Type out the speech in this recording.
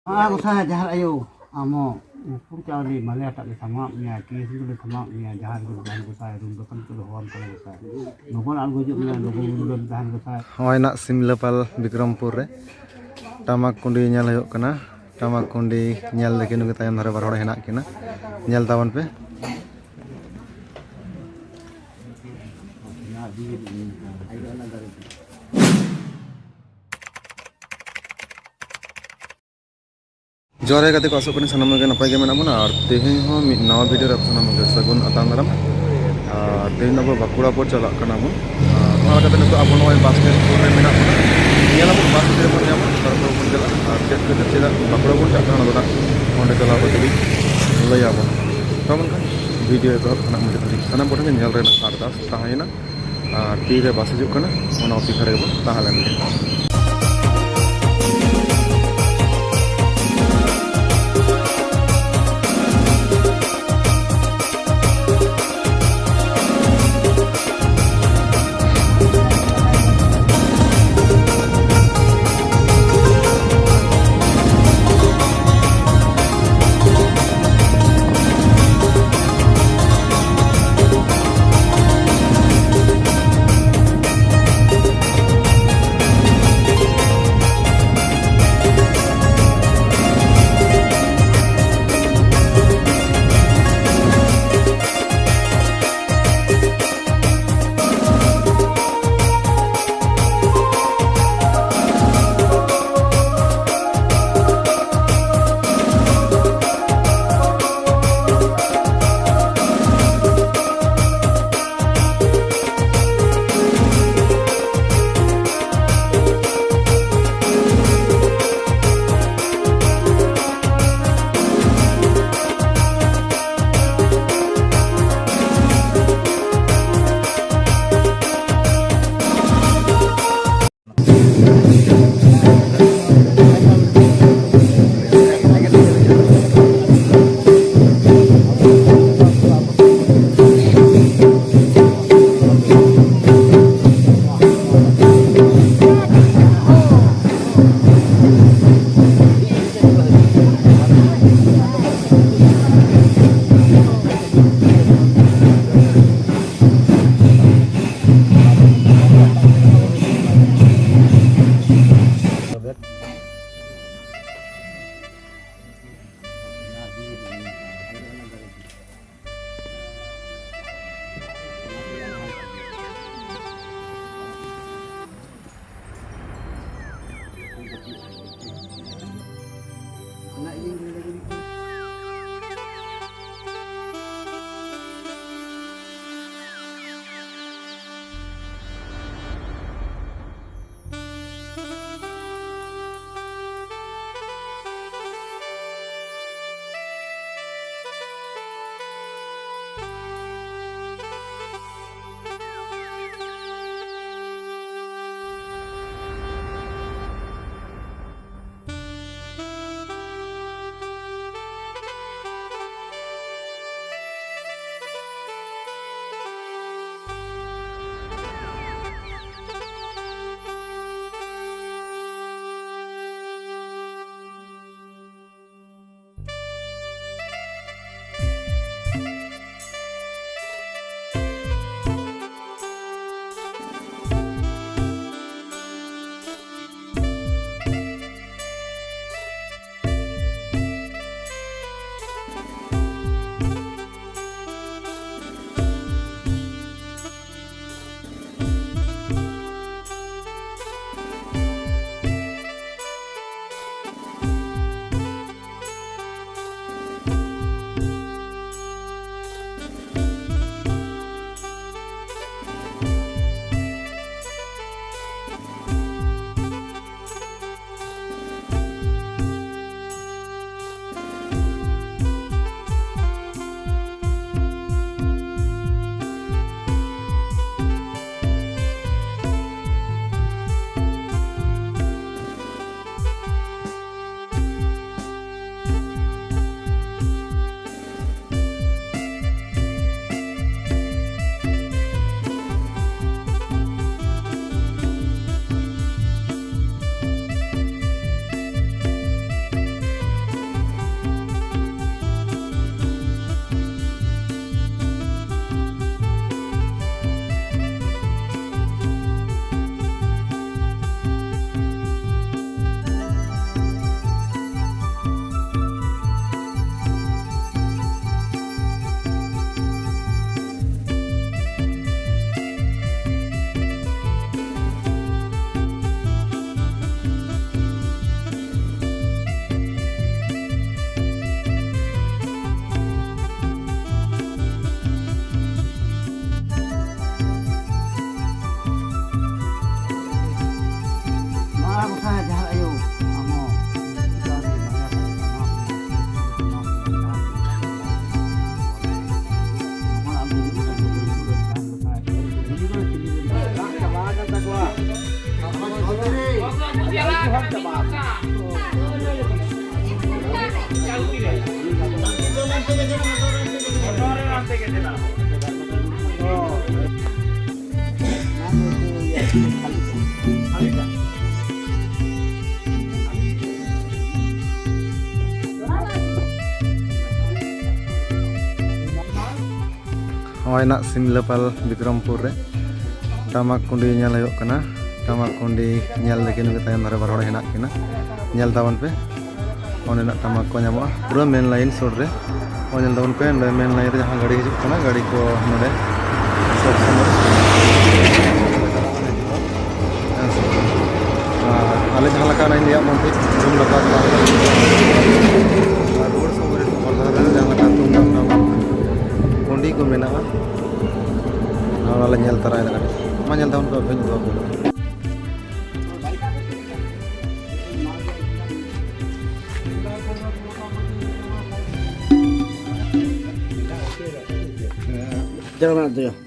Aku saya jahat ayo, amo upung cau ni malah tak sama ni, kis tu sama ni jahat tu bahan ku saya rum depan tu hon kalau saya. Nukon algo juk ni, nukon belum bahan ku saya. Hoi nak Simlapal Bikrampur re tamak kundi nyal huyuk kana tamak kundi nyal lagi nunggu tayam dhare bar hor henak kina nyal tawan pe Jore kate ko asok kani sanam ge napai ge mena bona ar tehin ho mid nawa video rap sanam ge sagun atang daram tehin abo bakura por chalak kana bun ona kate nitu abo noi bus stand por re mena bona nyala bun bus stand por nyama tarpo bun jala ar chet kate chela bakura por chak kana dona onde chala ko tegi lay abo tamon kan video ko kana mujhe tadi sanam por ge nyal re na ardas tahayna ar ti re bus juk kana ona opi khare bo tahalen ge Hoi nak Similapal Bikrampur re tamak kundi nyal hayok kana tamak kundi nyal lekin ke tayam dhare barhor henak kina nyal tawan pe one nak tamak ko nyamoa pura main line sur re on nyal tawan pe main line re jahan gadi hijuk kana gadi ko node sob samar ale jahan laka nain dia monte rum laka road samar itu bordar jahan laka tungam nama kundi ko menaa ala nyal tarai na kadi ma nyal tawan ko ben ko Jangan ada ya.